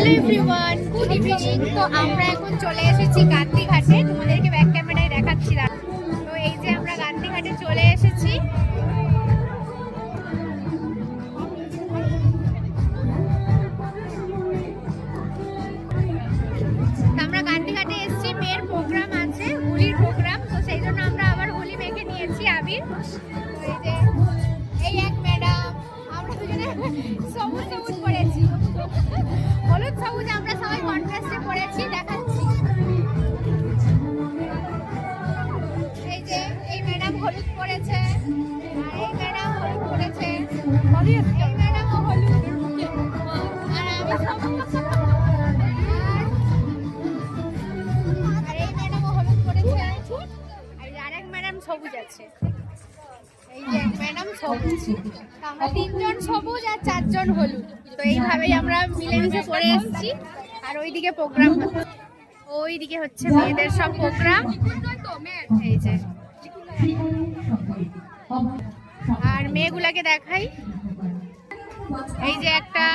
Hello everyone, good evening. তো আমরা এখন চলে এসেছি গান্ধীঘাটে, তোমাদেরকে ব্যাক ক্যামেরায় দেখাচ্ছি। তো এই যে আমরা গান্ধীঘাটে চলে এসেছি। আমরা গান্ধীঘাটে এসেছি, মেয়ের প্রোগ্রাম আছে, হোলির প্রোগ্রাম। তো সেই জন্য আমরা আবার হোলি মেখে নিয়েছি আবির। তো এই যে এই এক ম্যাডাম, আমরা দুজনে সবুজ সবুজ পরেছি, হলুদ সবুজ আমরা সবাই কন্ট্রাস্টে পরেছি, দেখাচ্ছি। এই যে এই ম্যাডাম হলুদ পরেছে, আর এই ম্যাডাম হলুদ পরেছে, এই ম্যাডামও হলুদ, আর আমি সবুজ, আর এই ম্যাডামও হলুদ পরেছে, আর আরেক ম্যাডাম সবুজ আছে। এই যে ম্যাডাম সবুজ, আমরা তিনজন সবুজ আর চারজন হলুদ। তো এইভাবেই আমরা মিলেমিশে পড়ে এসেছি। আর ওইদিকে প্রোগ্রাম, ওইদিকে হচ্ছে মেয়েদের সব প্রোগ্রাম। এই যে আর মেয়েগুলাকে দেখাই, এই যে একটা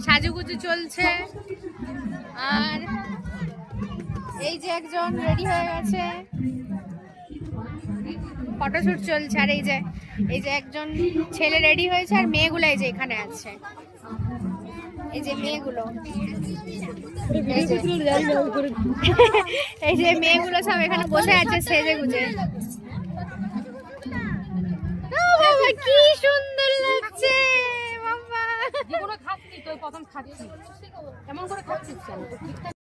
সাজুগুজু চলছে, আর এই যে একজন রেডি হয়ে গেছে, ফটোশুট চলছে। আর এই যে একজন ছেলে রেডি হয়েছে, আর মেয়েগুলো এই যে এখানে আছে, এই যে মেয়েগুলো, এই যে মেয়েগুলো সব এখানে বসে আছে সেজে গুজে। কি সুন্দর লাগছে বাবা। প্রথম খাচ্ছি এমন করে খাচ্ছিস কেন? ঠিকঠাক